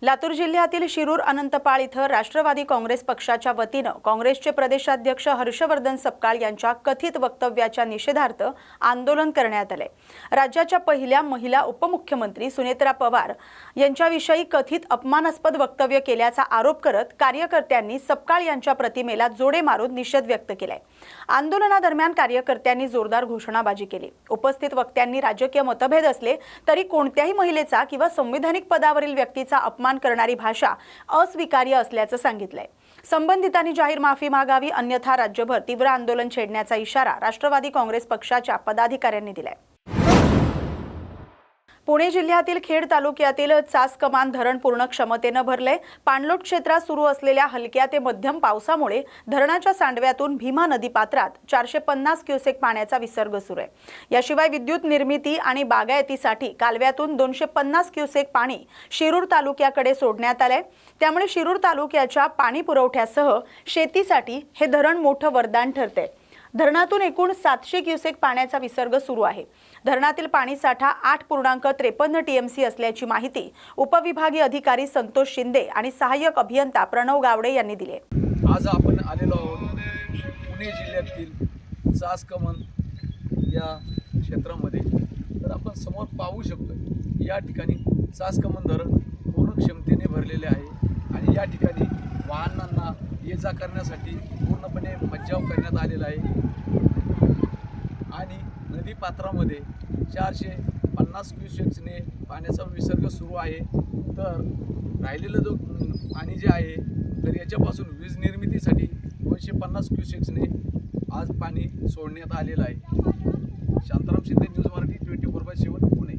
लातूर जिल्ह्यातील शिरूर अनंतपाळ इथं राष्ट्रवादी काँग्रेस पक्षाच्या वतीनं काँग्रेसचे प्रदेशाध्यक्ष हर्षवर्धन सपकाळ यांच्या कथित वक्तव्याच्या निषेधार्थ आंदोलन करण्यात आले। राज्याच्या पहिल्या महिला उपमुख्यमंत्री सुनेत्रा पवार यांच्याविषयी कथित अपमानास्पद वक्तव्य केल्याचा आरोप करत कार्यकर्त्यांनी सपकाळ यांच्या प्रतिमेला जोडे मारून निषेध व्यक्त केलाय। आंदोलनादरम्यान कार्यकर्त्यांनी जोरदार घोषणाबाजी केली। उपस्थित वक्त्यांनी राजकीय मतभेद असले तरी कोणत्याही महिलेचा किंवा संविधानिक पदावरील व्यक्तीचा अपमान करणारी भाषा अस्वीकार्य असल्याचं सांगितलंय। संबंधितांनी जाहीर माफी मागावी, अन्यथा राज्यभर तीव्र आंदोलन छेडण्याचा इशारा राष्ट्रवादी काँग्रेस पक्षाच्या पदाधिकाऱ्यांनी दिलाय। पुणे जिल्ह्यातील खेड तालुक्यातील चासकमान धरण पूर्ण क्षमतेने भरले। पाणलोट क्षेत्रात सुरू असलेल्या हलक्या ते मध्यम पावसामुळे धरणाच्या सांडव्यातून भीमा नदी पात्रात 450 क्युसेक पाण्याचा विसर्ग सुरू आहे। याशिवाय विद्युत निर्मिती आणि बागायतीसाठी कालव्यातून 250 क्युसेक पाणी शिरूर तालुक्याकडे सोडण्यात आले। त्यामुळे शिरूर तालुक्याच्या पाणी पुरवठ्यासह शेतीसाठी हे धरण मोठं वरदान ठरते। धरणातून एकूण 700 क्युसेक पाण्याचा विसर्ग सुरू आहे। धरणातील पाणीसाठा 8.53 टीएमसी असल्याची माहिती उपविभागीय अधिकारी संतोष शिंदे आणि सहाय्यक अभियंता प्रणव गावडे यांनी दिली। आज आपण आलेलो आहोत पुणे जिल्ह्यातील चासकमान या क्षेत्रामध्ये। तर आपण समोर पाहू शकतो या ठिकाणी चासकमान धरण पूर्ण क्षमतेने भरलेले आहे आणि या ठिकाणी वाहनांना ये जा करण्यासाठी पूर्णपणे मज्जाव करण्यात आलेला आहे आणि नदी पात्रामध्ये 450 क्युसेक्सने पाण्याचा विसर्ग सुरू आहे। तर राहिलेलं जो पाणी जे आहे तर याच्यापासून वीज निर्मितीसाठी 250 क्युसेक्सने आज पाणी सोडण्यात आलेलं आहे। शांताराम शिंदे, न्यूज मराठी 24/7 पुणे।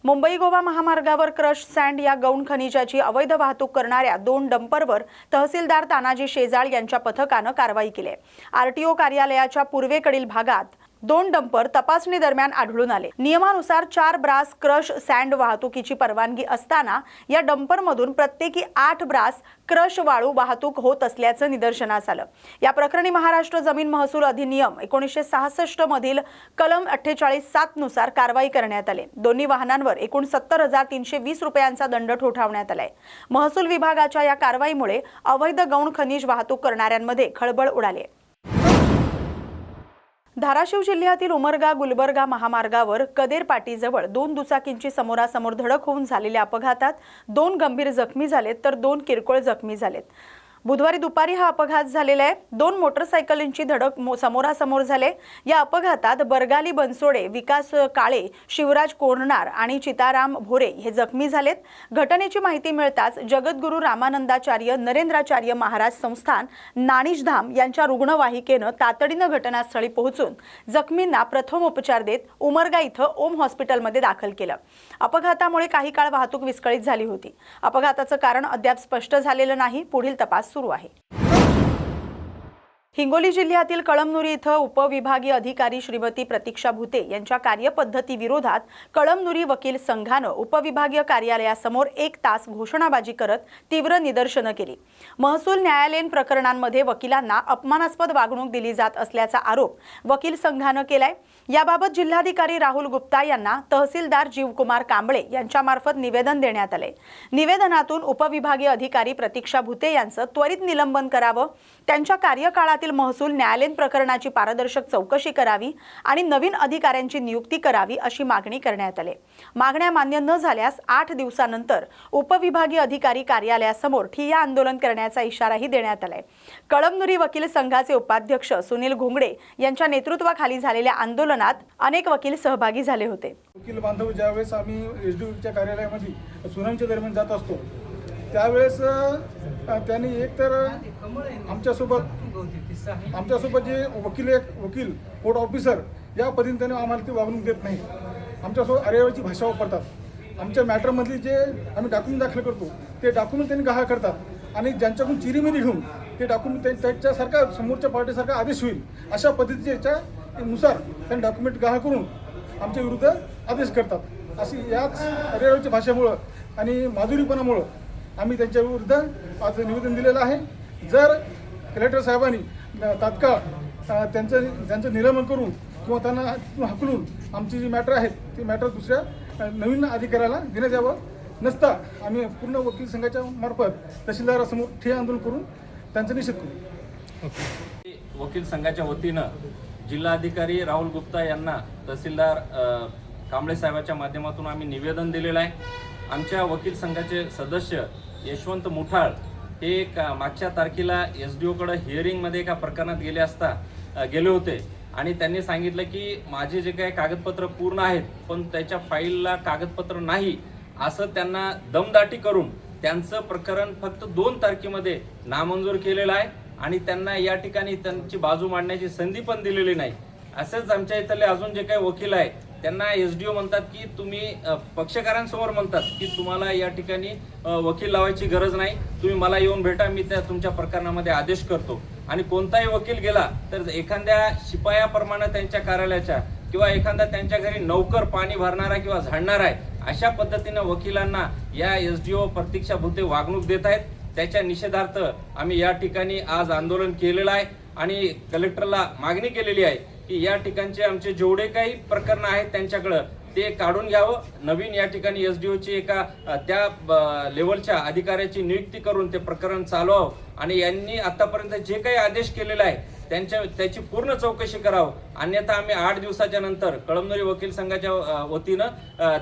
मुंबई गोवा महामार्गावर क्रश सँड या गौण खनिजाची अवैध वाहतूक करणाऱ्या 2 डंपरवर तहसीलदार तानाजी शेजाळ यांच्या पथकानं कारवाई केली। आरटीओ कार्यालयाच्या पूर्वेकडील भागात 2 डंपर तपासणी दरम्यान आढळून आले। नियमानुसार 4 ब्रास क्रश सँड वाहतुकीची परवानगी असताना या डंपरमधून प्रत्येकी 8 ब्रास क्रश वाळू वाहतूक होत असल्याचं निदर्शनास आलं। या प्रकरणी महाराष्ट्र जमीन महसूल अधिनियम 1966 मधील कलम 48(7) नुसार कारवाई करण्यात आली। दोन्ही वाहनांवर एकूण 70,320 रुपयांचा दंड ठोठावण्यात आलाय। महसूल विभागाच्या या कारवाईमुळे अवैध गौण खनिज वाहतूक करणाऱ्यांमध्ये खळबळ उडाली। धाराशिव जिल्ह्यातील उमरगा गुलबर्गा महामार्गावर कदेरपाटीजवळ 2 दुचाकींची समोरासमोर धडक होऊन झालेल्या अपघातात 2 गंभीर जखमी झालेत तर 2 किरकोळ जखमी झालेत। बुधवारी दुपारी हा अपघात झालेला आहे। 2 मोटरसायकलींची धडक समोरासमोर झाले। या अपघातात बरगाली बनसोडे, विकास काळे, शिवराज कोरनार आणि चिताराम भोरे हे जखमी झालेत। घटनेची माहिती मिळताच जगद्गुरू रामानंदाचार्य नरेंद्राचार्य महाराज संस्थान नाणिशधाम यांच्या रुग्णवाहिकेनं तातडीनं घटनास्थळी पोहोचून जखमींना प्रथमोपचार देत उमरगा इथं ओम हॉस्पिटलमध्ये दाखल केलं। अपघातामुळे काही काळ वाहतूक विस्कळीत झाली होती। अपघाताचं कारण अद्याप स्पष्ट झालेलं नाही। पुढील तपास सुरू आहे। हिंगोली जिल्ह्यातील कळमनुरी इथं उपविभागीय अधिकारी श्रीमती प्रतीक्षा भुते यांच्या कार्यपद्धती विरोधात कळमनुरी वकील संघानं उपविभागीय कार्यालयासमोर 1 तास घोषणाबाजी करत तीव्र निदर्शनं केली। महसूल न्यायालयीन प्रकरणांमध्ये वकिलांना अपमानास्पद वागणूक दिली जात असल्याचा आरोप वकील संघानं केलाय। याबाबत जिल्हाधिकारी राहुल गुप्ता यांना तहसीलदार जीवकुमार कांबळे यांच्यामार्फत निवेदन देण्यात आले। निवेदनातून उपविभागीय अधिकारी प्रतीक्षा भुते यांचं त्वरित निलंबन करावं, त्यांच्या कार्यकाळात महसूल न्यायालयीन प्रकरणाची पारदर्शक चौकशी करावी आणि नवीन अधिकाऱ्यांची नियुक्ती करावी अशी मागणी करण्यात आली। मागण्या मान्य न झाल्यास 8 दिवसानंतर उपविभागीय अधिकारी कार्यालयासमोर ठिय्या आंदोलन करण्याचा इशाराही देण्यात आलाय। कळमनुरी वकील संघाचे उपाध्यक्ष सुनील घोंगडे यांच्या नेतृत्वाखाली झालेल्या आंदोलनात अनेक वकील सहभागी झाले होते। वकील बांधव ज्यावेळेस आम्ही एसडीओच्या कार्यालयामध्ये सुनावणीच्या दरम्यान जात असतो त्यावेळेस त्यांनी एकतर आमच्यासोबत जे वकील कोर्ट ऑफिसर या पद्धतीने त्यांनी आम्हाला ती वागणूक देत नाही। आमच्यासोबत अरेवाची भाषा वापरतात। आमच्या मॅटरमधली जे आम्ही डॉक्युमेंट दाखल करतो ते डॉक्युमेंट त्यांनी गहाळ करतात आणि ज्यांच्याकडून चिरीमिरी घेऊन ते डॉक्युमेंट त्याच्यासारखा समोरच्या पार्टीसारखा आदेश होईल अशा पद्धतीच्या याच्यानुसार त्यांनी डॉक्युमेंट गहाळ करून आमच्या विरुद्ध आदेश करतात। अशी याच अरेवाची भाषेमुळं आणि माधुरीपणामुळं आम्ही त्यांच्या विरुद्ध आज निवेदन दिलेलं आहे। जर कलेक्टर साहेबांनी तात्काळ त्यांचं निलंबन करून किंवा त्यांना हकलून आमची जी मॅटर आहेत ती मॅटर दुसऱ्या नवीन अधिकाऱ्याला देण्यात यावं नसता आम्ही पूर्ण वकील संघाच्या मार्फत तहसीलदारासमोर ठिय्या आंदोलन करून त्यांचा निषेध करू. वकील संघाच्या वतीनं जिल्हाधिकारी राहुल गुप्ता यांना तहसीलदार कांबळे साहेबाच्या माध्यमातून आम्ही निवेदन दिलेलं आहे. आमच्या वकील संघाचे सदस्य यशवंत मुठाळ हे मागच्या तारखेला SDO-कडे हिअरिंगमध्ये एका प्रकरणात गेले होते आणि त्यांनी सांगितलं की माझे जे काही कागदपत्र पूर्ण आहेत पण त्याच्या फाईलला कागदपत्र नाही असं त्यांना दमदाटी करून त्यांचं प्रकरण फक्त 2 तारखेमध्ये नामंजूर केलेलं आहे आणि त्यांना या ठिकाणी त्यांची बाजू मांडण्याची संधी पण दिलेली नाही. असेच आमच्या इथले अजून जे काही वकील आहे त्यांना SDO म्हणतात की तुम्ही पक्षकारांसमोर म्हणतात की तुम्हाला या ठिकाणी वकील लावायची गरज नाही, तुम्ही मला येऊन भेटा, मी त्या तुमच्या प्रकरणामध्ये आदेश करतो. आणि कोणताही वकील गेला तर एखाद्या शिपायाप्रमाणे त्यांच्या कार्यालयाच्या किंवा एखादा त्यांच्या घरी नौकर पाणी भरणारा किंवा झाडणारा आहे अशा पद्धतीनं वकिलांना या SDO प्रतीक्षा भुते वागणूक देत आहेत. त्याच्या निषेधार्थ आम्ही या ठिकाणी आज आंदोलन केलेलं आहे आणि कलेक्टरला मागणी केलेली आहे की या ठिकाणचे आमचे जेवढे काही प्रकरण आहेत त्यांच्याकडं ते काढून घ्यावं. नवीन या ठिकाणी SDO-ची एका त्या लेवलच्या अधिकाऱ्याची नियुक्ती करून ते प्रकरण चालवावं आणि यांनी आतापर्यंत जे काही आदेश केलेला आहे त्याची पूर्ण चौकशी करावं. अन्यथा आम्ही 8 दिवसाच्या नंतर कळमनुरी वकील संघाच्या वतीनं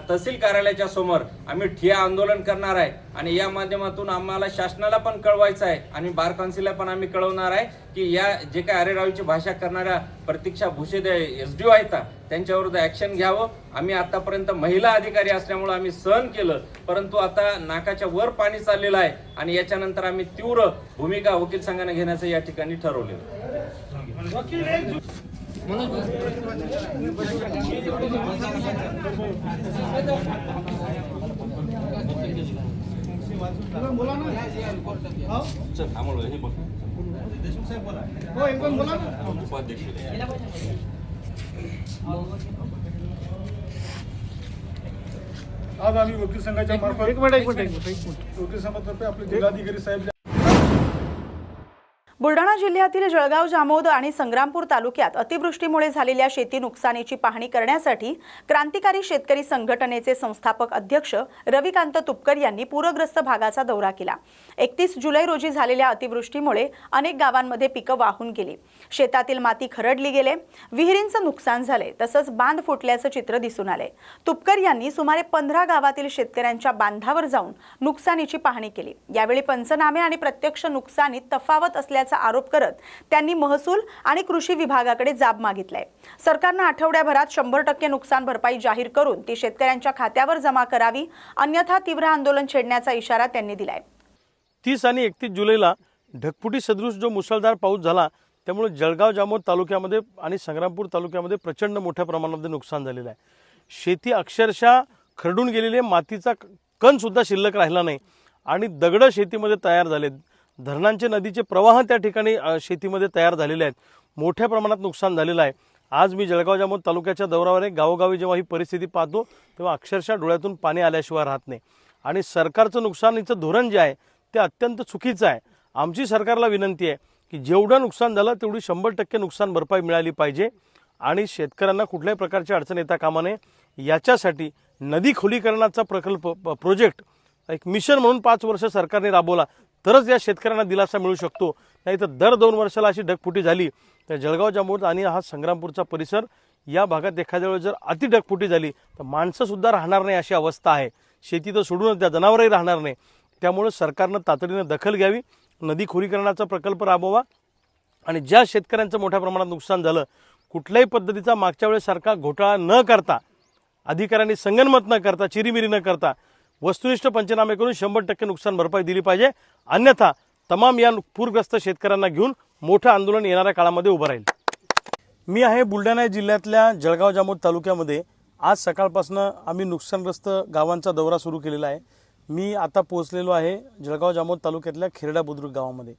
तहसील कार्यालयाच्या समोर आम्ही ठिय्या आंदोलन करणार आहे आणि या माध्यमातून आम्हाला शासनाला पण कळवायचं आहे आणि बार काउन्सिलला पण आम्ही कळवणार आहे की या जे काही अरेरावीची भाषा करणाऱ्या प्रतीक्षा भुसे SDO आहेत त्यांच्याविरुद्ध ऍक्शन घ्यावं. आम्ही आतापर्यंत महिला अधिकारी असल्यामुळे आम्ही सहन केलं, परंतु आता नाकाच्या वर पाणी चाललेलं आहे आणि याच्यानंतर आम्ही तीव्र भूमिका वकील संघाने घेण्याचं या ठिकाणी ठरवलेलं. आज आम्ही वकील संघाच्या मार्फत वकील संघातर्फे आपले जिल्हाधिकारी साहेब बुलढाणा जिल्ह्यातील जळगाव जामोद आणि संग्रामपूर तालुक्यात अतिवृष्टीमुळे झालेल्या शेती नुकसानीची पाहणी करण्यासाठी क्रांतिकारी शेतकरी संघटनेचे संस्थापक अध्यक्ष रविकांत तुपकर यांनी पूरग्रस्त भागाचा दौरा केला. 31 जुलै रोजी झालेल्या अतिवृष्टीमुळे अनेक गावांमध्ये पिकं वाहून गेली, शेतातील माती खरडली गेले, विहिरींचं नुकसान झाले, तसंच बांध फुटल्याचं चित्र दिसून आले. तुपकर यांनी सुमारे 15 गावातील शेतकऱ्यांच्या बांधावर जाऊन नुकसानीची पाहणी केली. यावेळी पंचनामे आणि प्रत्यक्ष नुकसानीत तफावत असल्याचा आरोप करत त्यांनी महसूल आणि कृषी विभागाकडे जाब मागितलाय. सरकारने आठवड्याभरात 100% नुकसान भरपाई जाहीर करून ती शेतकऱ्यांच्या खात्यावर जमा करावी, अन्यथा तीव्र आंदोलन छेडण्याचा इशारा त्यांनी दिलाय. 30 आणि 31 जुलैला ढगफुटी सदृश जो मुसळधार पाऊस झाला त्यामुळे जळगाव जामोद तालुक्यामध्ये आणि संग्रामपूर तालुक्यामध्ये प्रचंड मोठ्या प्रमाणामध्ये नुकसान झालेलं आहे. शेती अक्षरशः खरडून गेलेली, मातीचा कण सुद्धा शिल्लक राहिला नाही आणि दगड शेतीमध्ये तयार झालेत. धरणांचे नदीचे प्रवाह त्या ठिकाणी शेतीमध्ये तयार झालेले आहेत. मोठ्या प्रमाणात नुकसान झालेलं आहे. आज मी जळगाव जामोद तालुक्याच्या दौऱ्यावर आहे. गावोगावी जेव्हा ही परिस्थिती पाहतो तेव्हा अक्षरशः डोळ्यातून पाणी आल्याशिवाय राहत नाही आणि सरकारचं नुकसानीचं धोरण जे आहे ते अत्यंत चुकीचं आहे. आमची सरकारला विनंती आहे की जेवढं नुकसान झालं तेवढी 100% नुकसान भरपाई मिळाली पाहिजे आणि शेतकऱ्यांना कुठल्याही प्रकारची अडचण येता कामा नये. याच्यासाठी नदी खोलीकरणाचा प्रकल्प प्रोजेक्ट एक मिशन म्हणून 5 वर्ष सरकारने राबवला तरच या शेतकऱ्यांना दिलासा मिळू शकतो. नाहीतर दर 2 वर्षाला अशी ढगफुटी झाली तर जळगाव जामोद आणि हा संग्रामपूरचा परिसर या भागात एखाद्या वेळेस जर अति ढगफुटी झाली तर माणसं सुद्धा राहणार नाही अशी अवस्था आहे. शेती तर सोडूनच त्या जनावरही राहणार नाही. त्यामुळे सरकारनं तातडीने दखल घ्यावी, नदी खोलीकरणाचा प्रकल्प राबवा आणि ज्या शेतकऱ्यांचं मोठ्या प्रमाणात नुकसान झालं कुठल्याही पद्धतीचा मागच्या वेळेसारखा घोटाळा न करता, अधिकाऱ्यांनी संगनमत न करता, चिरीमिरी न करता वस्तुनिष्ठ पंचनामे करून 100% नुकसान भरपाई दिली पाहिजे. अन्यथा तमाम या पूरग्रस्त शेतकऱ्यांना घेऊन मोठं आंदोलन येणाऱ्या काळामध्ये उभं राहील. मी आहे बुलढाणा जिल्ह्यातल्या जळगाव जामोद तालुक्यामध्ये. आज सकाळपासून आम्ही नुकसानग्रस्त गावांचा दौरा सुरू केलेला आहे. मी आता पोहोचलेलो आहे जळगाव जामोद तालुक्यातल्या खेरडा बुद्रुक गावामध्ये.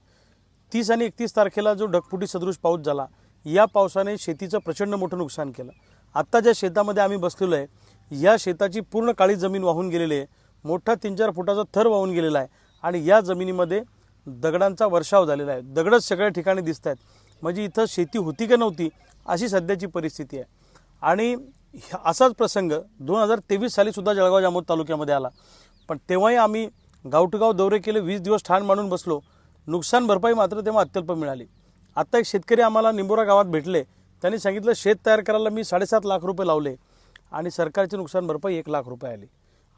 30 आणि 31 तारखेला जो ढगफुटी सदृश पाऊस झाला या पावसाने शेतीचं प्रचंड मोठं नुकसान केलं. आत्ता ज्या शेतामध्ये आम्ही बसलेलो आहे या शेताची पूर्ण काळी जमीन वाहून गेलेली आहे. मोठा 3-4 फुटाचा थर वाहून गेलेला आहे आणि या जमिनीमध्ये दगडांचा वर्षाव झालेला आहे. दगडच सगळ्या ठिकाणी दिसत आहेत. म्हणजे इथं शेती होती का नव्हती अशी सध्याची परिस्थिती आहे. आणि असाच प्रसंग 2023 साली सुद्धा जळगाव जामोद तालुक्यामध्ये आला. पण तेव्हाही आम्ही गाव टू गाव दौरे केले, 20 दिवस ठाण मांडून बसलो. नुकसान भरपाई मात्र तेव्हा अत्यल्प मिळाली. आत्ता एक शेतकरी आम्हाला निंबोरा गावात भेटले. त्यांनी सांगितलं शेत तयार करायला मी 7.5 लाख रुपये लावले आणि सरकारची नुकसान भरपाई 1 लाख रुपये आली.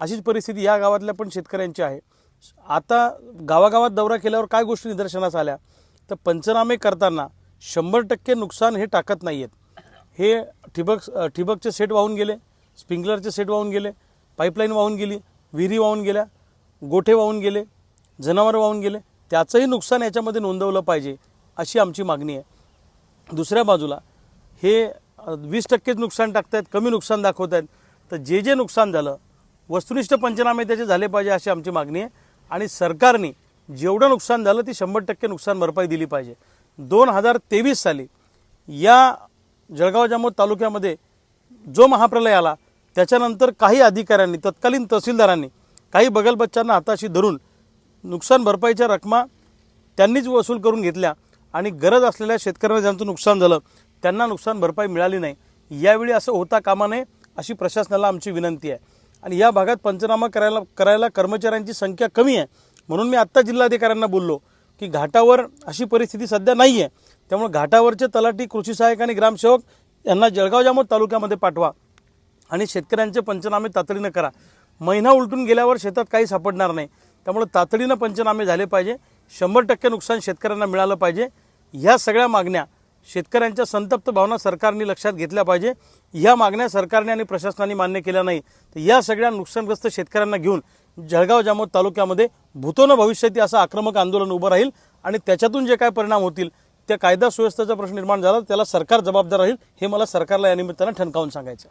अशीच परिस्थिती या गावातल्या पण शेतकऱ्यांची आहे. आता गावागावात दौरा केल्यावर काय गोष्टी निदर्शनास आल्या तर पंचनामे करताना 100% नुकसान हे टाकत नाही आहेत. हे ठिबकचे सेट वाहून गेले, स्प्रिंकलरचे सेट वाहून गेले, पाईपलाईन वाहून गेली, विहिरी वाहून गेल्या, गोठे वाहून गेले, जनावरं वाहून गेले, त्याचंही नुकसान याच्यामध्ये नोंदवलं पाहिजे अशी आमची मागणी आहे. दुसऱ्या बाजूला हे 20% नुकसान टाकतायत, कमी नुकसान दाखवत आहेत. तर जे नुकसान झालं वस्तुनिष्ठ पंचनामे त्याचे झाले पाहिजे अशी आमची मागणी आहे. आणि सरकारने जेवढं नुकसान झालं ती 100% नुकसान भरपाई दिली पाहिजे. 2023 साली या जळगाव जामोद तालुक्यामध्ये जो महाप्रलय आला त्याच्यानंतर काही अधिकाऱ्यांनी, तत्कालीन तहसीलदारांनी काही बगलबच्चांना हाताशी धरून नुकसान भरपाईच्या रकमा त्यांनीच वसूल करून घेतल्या आणि गरज असलेल्या शेतकऱ्यांना ज्यांचं नुकसान झालं त्यांना नुकसान भरपाई मिळाली नाही. यावेळी असं होता कामा नये अशी प्रशासनाला आमची विनंती आहे. आणि या भागात पंचनामा करायला कर्मचाऱ्यांची संख्या कमी आहे. म्हणून मी आत्ता जिल्हाधिकाऱ्यांना बोललो की घाटावर अशी परिस्थिती सध्या नाही आहे, त्यामुळे घाटावरचे तलाठी, कृषी सहाय्यक आणि ग्रामसेवक यांना जळगाव जामोद तालुक्यामध्ये पाठवा आणि शेतकऱ्यांचे पंचनामे तातडीनं करा. महिना उलटून गेल्यावर शेतात काही सापडणार नाही, त्यामुळे तातडीनं पंचनामे झाले पाहिजे. 100% नुकसान शेतकऱ्यांना मिळालं पाहिजे. ह्या सगळ्या मागण्या, शेतकऱ्यांच्या संतप्त भावना सरकारने लक्षात घेतल्या पाहिजे. ह्या मागण्या सरकारने आणि प्रशासनाने मान्य केल्या नाही तर या सगळ्या नुकसानग्रस्त शेतकऱ्यांना घेऊन जळगाव जामोद तालुक्यामध्ये भूतोन भविष्याती असं आक्रमक आंदोलन उभं राहील आणि त्याच्यातून जे काय परिणाम होतील त्या कायदा सुव्यवस्थेचा प्रश्न निर्माण झाला त्याला सरकार जबाबदार राहील, हे मला सरकारला या निमित्तानं ठणकावून सांगायचं.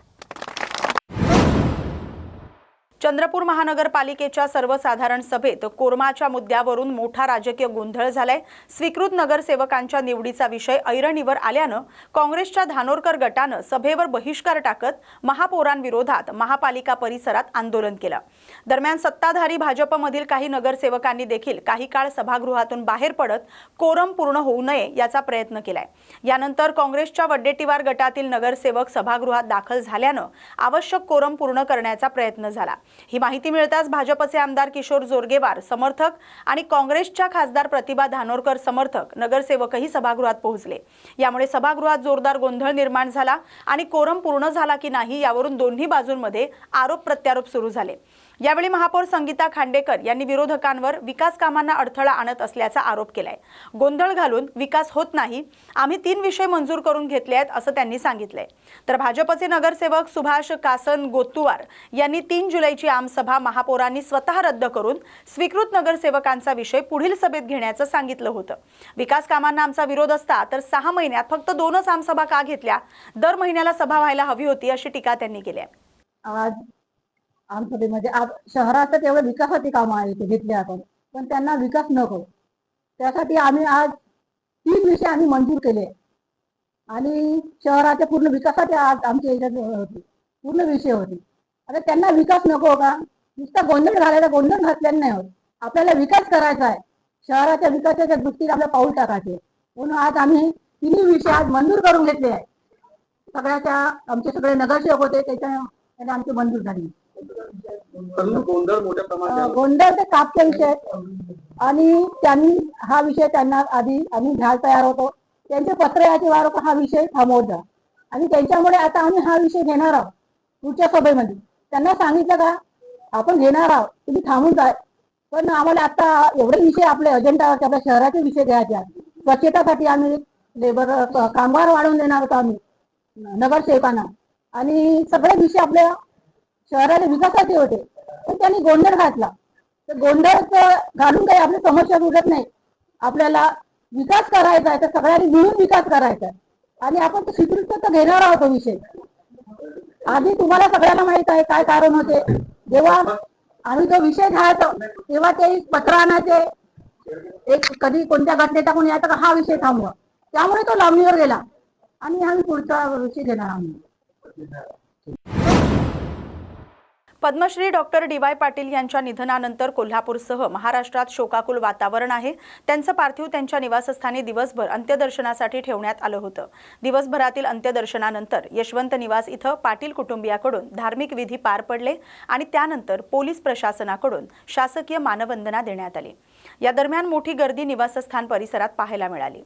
चंद्रपूर महानगरपालिकेच्या सर्वसाधारण सभेत कोरमाच्या मुद्द्यावरून मोठा राजकीय गोंधळ झालाय. स्वीकृत नगरसेवकांच्या निवडीचा विषय ऐरणीवर आल्यानं काँग्रेसच्या धानोरकर गटानं सभेवर बहिष्कार टाकत महापौरांविरोधात महापालिका परिसरात आंदोलन केलं. दरम्यान सत्ताधारी भाजपमधील काही नगरसेवकांनी देखील काही काळ सभागृहातून बाहेर पडत कोरम पूर्ण होऊ नये याचा प्रयत्न केलाय. यानंतर काँग्रेसच्या वड्डेटीवार गटातील नगरसेवक सभागृहात दाखल झाल्यानं आवश्यक कोरम पूर्ण करण्याचा प्रयत्न झाला. ही माहिती मिळताच भाजपचे आमदार किशोर जोरगेवार समर्थक आणि काँग्रेसच्या खासदार प्रतिभा धानोरकर समर्थक नगरसेवकही सभागृहात पोहोचले. यामुळे सभागृहात जोरदार गोंधळ निर्माण झाला आणि कोरम पूर्ण झाला की नाही यावरून दोन्ही बाजूंमध्ये आरोप प्रत्यारोप सुरू झाले. यावेळी महापौर संगीता खांडेकर यांनी विरोधकांवर विकास कामांना अडथळा आणत असल्याचा आरोप केलाय. गोंधळ घालून विकास होत नाही, आम्ही 3 विषय मंजूर करून घेतले आहेत असं त्यांनी सांगितलंय. तर भाजपचे नगरसेवक सुभाष कासन गोत्तुवार यांनी 3 जुलैची आमसभा महापौरांनी स्वतः रद्द करून स्वीकृत नगरसेवकांचा विषय पुढील सभेत घेण्याचं सांगितलं होतं. विकास कामांना आमचा विरोध असता तर 6 महिन्यात फक्त 2च आमसभा का घेतल्या, दर महिन्याला सभा व्हायला हवी होती अशी टीका त्यांनी केली आहे. आज आमसभेमध्ये शहरात तेवढे विकासाची कामं आहेत ते घेतले आपण, पण त्यांना विकास नको. त्यासाठी आम्ही आज 3 विषय आम्ही मंजूर केले आणि शहराच्या पूर्ण विकासाचे आज आमच्या याच्यात होते, पूर्ण विषय होते. आता त्यांना विकास नको का? नुसता गोंधळ घालायला गोंधळ घातल्याने नाही होत. आपल्याला विकास करायचा आहे, शहराच्या विकासाच्या दृष्टीने आपल्याला पाऊल टाकायचे. म्हणून आज आम्ही 3 विषय आज मंजूर करून घेतले आहे. सगळ्याच्या आमचे सगळे नगरसेवक होते त्याच्या आमची मंजूर झाली. गोंधळ ते कापचा विषय आणि त्यांनी हा विषय त्यांना आधी आम्ही घ्यायला तयार होतो. त्यांचे पत्र याचे वार हा विषय थांबवता आणि त्यांच्यामुळे आता आम्ही हा विषय घेणार आहोत पुढच्या सभेमध्ये. त्यांना सांगितलं का आपण घेणार आहोत, तुम्ही थांबून जाय. पण आम्हाला आता एवढे विषय आपले अजेंडावरचे आपल्या शहराचे विषय घ्यायचे आहेत. स्वच्छतासाठी आम्ही लेबर कामगार वाढवून देणार होतो आम्ही नगरसेवकांना आणि सगळे विषय आपल्या शहराला विकासाचे होते. पण त्यांनी गोंधळ घातला. तर गोंधळ घालून काही आपली समस्या उरत नाही. आपल्याला विकास करायचा आहे तर सगळ्यांनी मिळून विकास करायचा आहे आणि आपण स्वीकृत तर घेणार आहोत विषय. आधी तुम्हाला सगळ्यांना माहित आहे काय कारण होते. जेव्हा आम्ही तो विषय घ्यायचो तेव्हा ते पत्र आणायचे, एक कधी कोणत्या घटनेचा कोणी यायचा हा विषय थांबवा, त्यामुळे तो लांबणीवर गेला आणि आम्ही पुढचा विषय घेणार आहोत. Padmashri doctor DY. पाटील यांच्या निधनानंतर कोल्हापूरसह महाराष्ट्रात शोकाकुल वातावरण आहे. त्यांचं पार्थिव त्यांच्या निवासस्थानी दिवसभर अंत्यदर्शनासाठी ठेवण्यात आलं होतं. दिवसभरातील अंत्यदर्शनानंतर यशवंत निवास इथं पाटील कुटुंबियाकडून धार्मिक विधी पार पडले आणि त्यानंतर पोलीस प्रशासनाकडून शासकीय मानवंदना देण्यात आली. या दरम्यान मोठी गर्दी निवासस्थान परिसरात पाहायला मिळाली.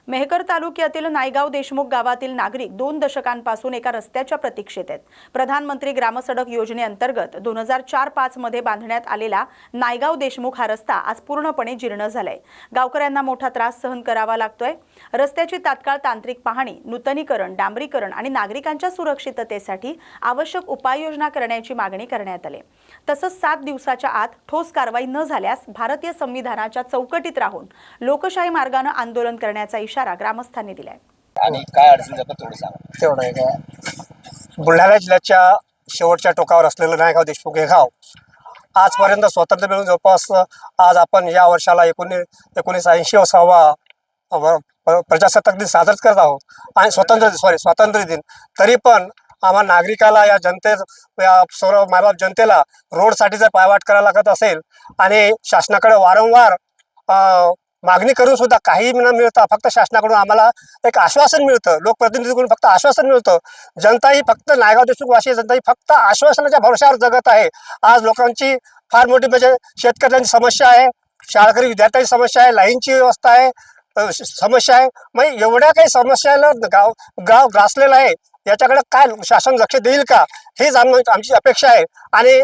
मेहकर तालुक्यातील नायगाव देशमुख गावातील नागरिक 2 दशकांपासून एका रस्त्याच्या प्रतीक्षेत आहेत. प्रधानमंत्री ग्रामसडक योजनेअंतर्गत 2004-05 मध्ये बांधण्यात आलेला नायगाव देशमुख हा रस्ता आज पूर्णपणे जीर्ण झालाय. गावकऱ्यांना मोठा त्रास सहन करावा लागतोय. रस्त्याची तात्काळ तांत्रिक पाहणी, नूतनीकरण, डांबरीकरण आणि नागरिकांच्या सुरक्षिततेसाठी आवश्यक उपाययोजना करण्याची मागणी करण्यात आली. तसंच 7 दिवसाच्या आत ठोस कारवाई न झाल्यास भारतीय संविधानाच्या चौकटीत राहून लोकशाही मार्गाने आंदोलन करण्याचा इशारा ग्रामस्थांनी दिलाय. आणि काय अडचण जातं थोडं सांगा. तेवढं आहे काय. बुलढाणा जिल्ह्याच्या शेवटच्या टोकावर असलेलं नायगाव देशमुख हे गाव आजपर्यंत स्वातंत्र्य मिळून जवळपास आज आपण या वर्षाला 1980वा प्रजासत्ताक दिन साजराच करत आहोत आणि स्वातंत्र्य दिन. तरी पण आम्हा नागरिकाला या या सर्व मायबाप जनतेला रोडसाठी जर पायवाट करायला लागत असेल आणि शासनाकडे वारंवार मागणी करून सुद्धा काही न मिळता फक्त शासनाकडून आम्हाला एक आश्वासन मिळतं, लोकप्रतिनिधीकडून फक्त आश्वासन मिळतं. जनता ही फक्त नायगाव देशमुखवासी जनता ही फक्त आश्वासनाच्या भरोशावर जगत आहे. आज लोकांची फार मोठी म्हणजे शेतकऱ्यांची समस्या आहे, शाळकरी विद्यार्थ्यांची समस्या आहे, लाईनची व्यवस्था आहे, समस्या आहे. म्हणजे एवढ्या काही समस्याला गाव ग्रासलेलं आहे. याच्याकडे काय शासन लक्ष देईल का हेच आमची अपेक्षा आहे. आणि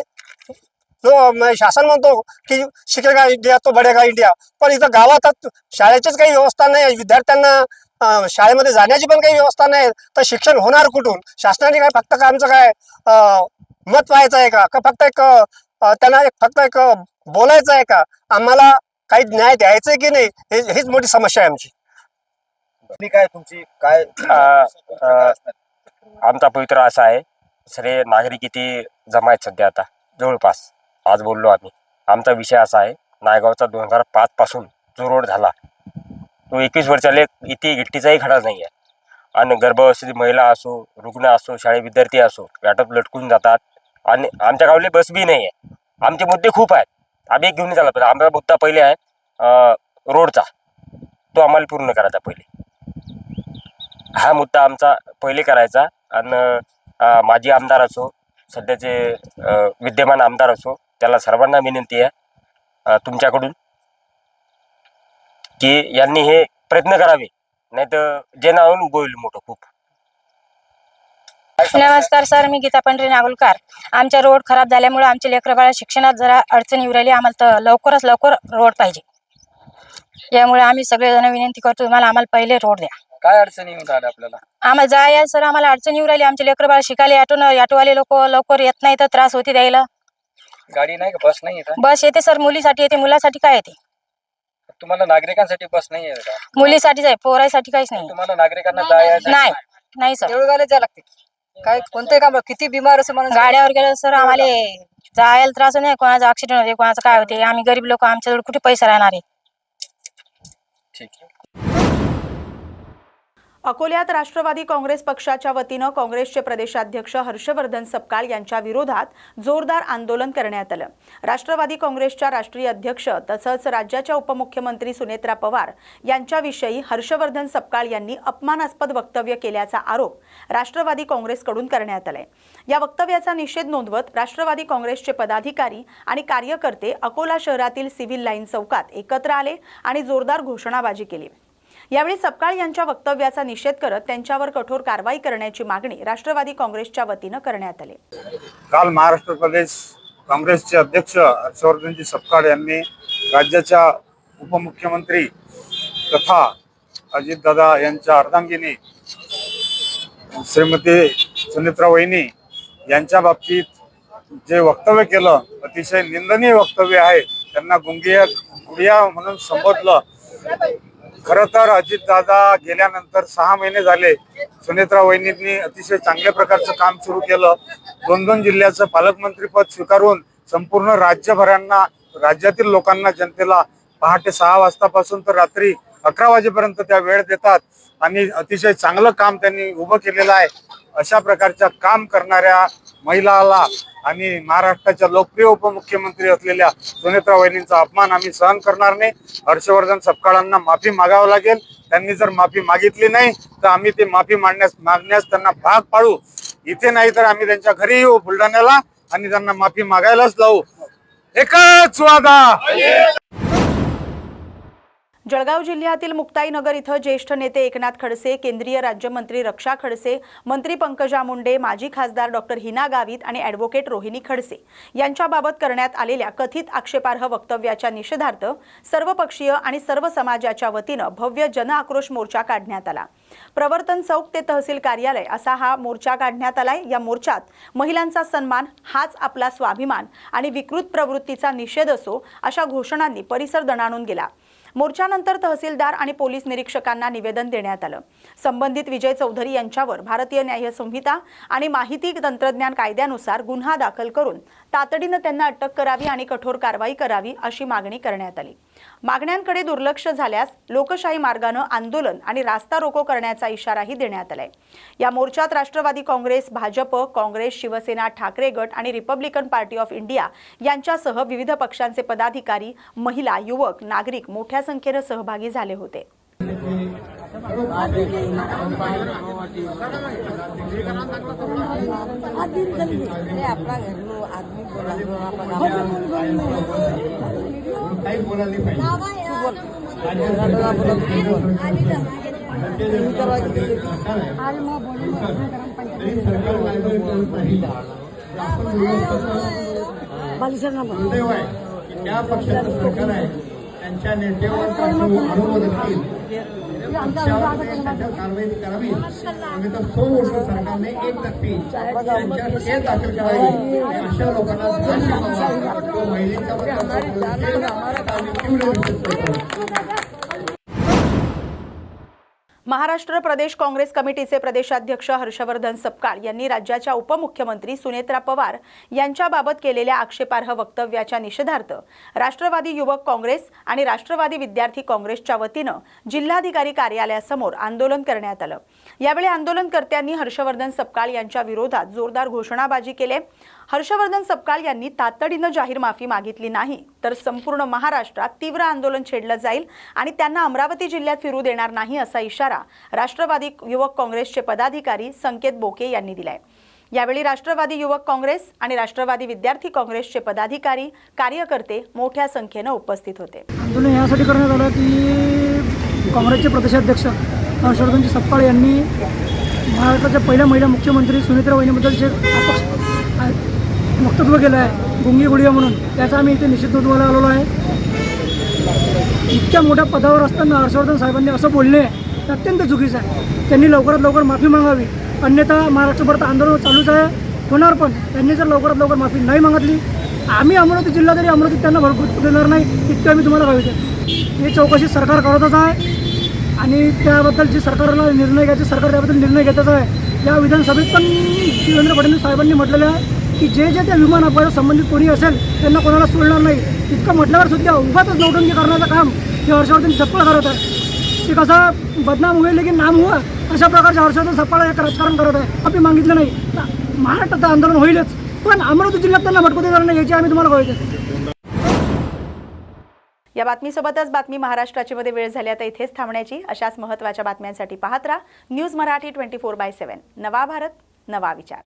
जो शासन म्हणतो की शिकेगा इंडिया तो बढेगा इंडिया, पण इथं गावात शाळेचीच काही व्यवस्था नाही, विद्यार्थ्यांना शाळेमध्ये जाण्याची पण काही व्यवस्था नाही, तर शिक्षण होणार कुठून? शासनाने काय फक्त आमचं काय मत पाहायचं आहे का फक्त एक त्यांना फक्त एक बोलायचं आहे का? आम्हाला काही न्याय द्यायचा आहे की नाही हीच मोठी समस्या आहे आमची. काय तुमची काय आमचा पवित्र असा आहे. सगळे नागरिक इथे जमा आहेत सध्या. आता जवळपास आज बोललो आम्ही. आमचा विषय असा आहे, नायगावचा 2005 पासून जो रोड झाला तो 21 वर्षाले इथे गिट्टीचाही खडा नाही आहे. आणि गर्भावस्थेची महिला असो, रुग्ण असो, शाळेत विद्यार्थी असो, वाटप लटकून जातात. आणि आमच्या गावाला बस बी नाही आहे. आमचे मुद्दे खूप आहेत, आम्ही एक घेऊन चालला पाहिजे. आमचा मुद्दा पहिले आहे रोडचा, तो आम्हाला पूर्ण करायचा पहिले. हा मुद्दा आमचा पहिले करायचा. आणि माजी आमदार असो, सध्याचे विद्यमान आमदार असो, त्याला सर्वांना विनंती आहे तुमच्याकडून की यांनी हे प्रयत्न करावे, नाही तर जे नाव होईल मोठं खूप. नमस्कार सर, मी गीता पंढरी नागुलकर. आमच्या रोड खराब झाल्यामुळे आमचे लेकरं बाळा शिक्षणात जरा अडचण येऊ राहिली. आम्हाला तर लवकरात लवकर रोड पाहिजे. यामुळे आम्ही सगळेजण विनंती करतो तुम्हाला, आम्हाला पहिले रोड द्या. काय अडचणी येऊन राहिल्या आपल्याला? आम्हाला जाय सर, आम्हाला अडचण येऊ राहिली. आमचे लेकरं बाळा शिकायला ऑटोवाले लोक लवकर येत नाही तर त्रास होते द्यायला. गाडी नाही का, बस नाही येत? बस येते सर, मुलीसाठी येते. मुलासाठी काय येते? तुम्हाला नागरिकांसाठी बस नाही आहे का? मुलीसाठीच आहे, पोरासाठी काहीच नाही. तुम्हाला नागरिकांना जायचं नाही नाही सर, देऊळगावला जायला लागते. काय कोणते काम किती बिमार असे म्हणून गाड्यावर गेलं सर आम्हाला जायला त्रास नाही. कोणाचा ऍक्सिडेंट होते, कोणाचं काय होते. आम्ही गरीब लोक, आमच्याजवळ कुठे पैसे राहणार आहे. ठीक आहे. अकोल्यात राष्ट्रवादी काँग्रेस पक्षाच्या वतीनं काँग्रेसचे प्रदेशाध्यक्ष हर्षवर्धन सपकाळ यांच्या विरोधात जोरदार आंदोलन करण्यात आलं. राष्ट्रवादी काँग्रेसच्या राष्ट्रीय अध्यक्ष तसंच राज्याच्या उपमुख्यमंत्री सुनेत्रा पवार यांच्याविषयी हर्षवर्धन सपकाळ यांनी अपमानास्पद वक्तव्य केल्याचा आरोप राष्ट्रवादी काँग्रेसकडून करण्यात आलाय. या वक्तव्याचा निषेध नोंदवत राष्ट्रवादी काँग्रेसचे पदाधिकारी आणि कार्यकर्ते अकोला शहरातील सिव्हिल लाईन चौकात एकत्र आले आणि जोरदार घोषणाबाजी केली. यावेळी सपकाळ यांच्या वक्तव्याचा निषेध करत त्यांच्यावर कठोर कारवाई करण्याची मागणी राष्ट्रवादी काँग्रेसच्या वतीनं करण्यात आली. काल महाराष्ट्र प्रदेश काँग्रेसचे अध्यक्ष हर्षवर्धनजी सपकाळ यांनी राज्याच्या उपमुख्यमंत्री तथा अजितदादा यांच्या अर्धांगिनी श्रीमती सुनेत्रा वहिनी यांच्या बाबतीत जे वक्तव्य केलं, अतिशय निंदनीय वक्तव्य आहे. त्यांना गुंडिया म्हणून संबोधलं. खरं तर अजितदादा गेल्यानंतर 6 महिने झाले. सुनेत्रा वहिनींनी अतिशय चांगल्या प्रकारचं काम सुरू केलं. 2 जिल्ह्याचं पालकमंत्रीपद स्वीकारून संपूर्ण राज्यातील लोकांना, जनतेला पहाटे 6 वाजतापासून तर रात्री 11 वाजेपर्यंत त्या वेळ देतात आणि अतिशय चांगलं काम त्यांनी उभं केलेलं आहे. अशा प्रकारच्या काम करणाऱ्या महिलाला आणि महाराष्ट्राच्या लोकप्रिय उपमुख्यमंत्री असलेल्या सुनेत्रा वहिनींचा अपमान आम्ही सहन करणार नाही. हर्षवर्धन सपकाळांना माफी मागावं लागेल. त्यांनी जर माफी मागितली नाही तर आम्ही ते माफी मागण्यास त्यांना भाग पाडू. इथे नाही तर आम्ही त्यांच्या घरी येऊ बुलढाण्याला आणि त्यांना माफी मागायलाच लावू. एकच वादा. जळगाव जिल्ह्यातील मुक्ताईनगर इथं ज्येष्ठ नेते एकनाथ खडसे, केंद्रीय राज्यमंत्री रक्षा खडसे, मंत्री पंकजा मुंडे, माजी खासदार डॉक्टर हिना गावित आणि ॲडव्होकेट रोहिणी खडसे यांच्याबाबत करण्यात आलेल्या कथित आक्षेपार्ह वक्तव्याच्या निषेधार्थ सर्वपक्षीय आणि सर्व समाजाच्या वतीनं भव्य जनआक्रोश मोर्चा काढण्यात आला. प्रवर्तन चौक ते तहसील कार्यालय असा हा मोर्चा काढण्यात आलाय. या मोर्चात महिलांचा सन्मान हाच आपला स्वाभिमान आणि विकृत प्रवृत्तीचा निषेध असो अशा घोषणांनी परिसर दणाणून गेला. मोर्चानंतर तहसीलदार आणि पोलीस निरीक्षकांना निवेदन देण्यात आलं. संबंधित विजय चौधरी यांच्यावर भारतीय न्याय संहिता आणि माहिती तंत्रज्ञान कायद्यानुसार गुन्हा दाखल करून तातडीनं त्यांना अटक करावी आणि कठोर कारवाई करावी अशी मागणी करण्यात आली. मागण्यांकडे दुर्लक्ष झाल्यास लोकशाही मार्गानं आंदोलन आणि रास्ता रोको करण्याचा इशाराही देण्यात आलाय. या मोर्चात राष्ट्रवादी काँग्रेस, भाजप, काँग्रेस, शिवसेना, ठाकरे गट आणि रिपब्लिकन पार्टी ऑफ इंडिया यांच्यासह विविध पक्षांचे पदाधिकारी, महिला, युवक, नागरिक मोठ्या संख्येने सहभागी झाले होते. त्या पक्षाचं सरकार आहे त्यांच्या नेत्यावर कारवाई करावी. आम्ही तर 100 वर्ष सरकारने एकतर्फी त्यांच्या दाखल करावी. अशा लोकांना महिलेचा महाराष्ट्र प्रदेश काँग्रेस कमिटीचे प्रदेशाध्यक्ष हर्षवर्धन सपकाळ यांनी राज्याच्या उपमुख्यमंत्री सुनेत्रा पवार यांच्याबाबत केलेल्या आक्षेपार्ह वक्तव्याच्या निषेधार्थ राष्ट्रवादी युवक काँग्रेस आणि राष्ट्रवादी विद्यार्थी काँग्रेसच्या वतीनं जिल्हाधिकारी कार्यालयासमोर आंदोलन करण्यात आलं. यावेळी आंदोलनकर्त्यांनी हर्षवर्धन सपकाळ यांच्या विरोधात जोरदार घोषणाबाजी केली. हर्षवर्धन सपकाळ यांनी तातडीनं जाहीर माफी मागितली नाही तर संपूर्ण महाराष्ट्रात तीव्र आंदोलन छेडलं जाईल आणि त्यांना अमरावती जिल्ह्यात फिरू देणार नाही असा इशारा राष्ट्रवादी युवक काँग्रेसचे पदाधिकारी संकेत बोके यांनी दिलाय. यावेळी राष्ट्रवादी युवक काँग्रेस आणि राष्ट्रवादी विद्यार्थी काँग्रेसचे पदाधिकारी, कार्यकर्ते मोठ्या संख्येने उपस्थित होते. आंदोलन यासाठी करण्यात आलं की काँग्रेसचे प्रदेशाध्यक्ष हर्षवर्धन सपकाळ यांनी महाराष्ट्राच्या पहिल्या महिला मुख्यमंत्री सुनेत्रा वहिनीबद्दल वक्तव्य केलं आहे गुंगी गुडिया म्हणून, त्याचा आम्ही इथे निषेध नोंदवायला आलेलो आहे. इतक्या मोठ्या पदावर असताना हर्षवर्धन साहेबांनी असं बोलणे अत्यंत चुकीचं आहे. त्यांनी लवकरात लवकर माफी मागावी, अन्यथा महाराष्ट्रभरात आंदोलन चालूच आहे होणार. पण त्यांनी जर लवकरात लवकर माफी नाही मागितली, आम्ही अमरावती जिल्हा तरी अमरावतीत त्यांना भरपूर देणार नाही इतकं आम्ही तुम्हाला कळवतो. ही चौकशी सरकार करतच आहे आणि त्याबद्दल जी सरकारला निर्णय घ्यायचे सरकार त्याबद्दल निर्णय घेतच आहे. या विधानसभेत पण देवेंद्र फडणवीस साहेबांनी म्हटलेलं आहे की जे त्या विमान अपघातात संबंधित कोणी असेल त्यांना कोणाला सोडणार नाही. इतकं म्हटल्यावर सुद्धा उगाच नौटंकी करण्याचं काम हे हर्षवर्धन सपकाळ करत आहे. की कसं बदनाम होईल लेकिन नाम हुआ अशा प्रकारचे हर्षवर्धन सपकाळ एक राजकारण करत आहे. माफी मागितलं नाही महाराष्ट्रात आंदोलन होईलच, पण अमरावती जिल्ह्यात त्यांना भटकू देणार नाही याची आम्ही तुम्हाला कळवतो. या बातमीसोबतच बातमी महाराष्ट्राची मध्ये वेळ झाली आता इथेच थांबण्याची. अशाच महत्त्वाच्या बातम्यांसाठी पाहत राहा न्यूज मराठी 24/7. नवा भारत, नवा विचार.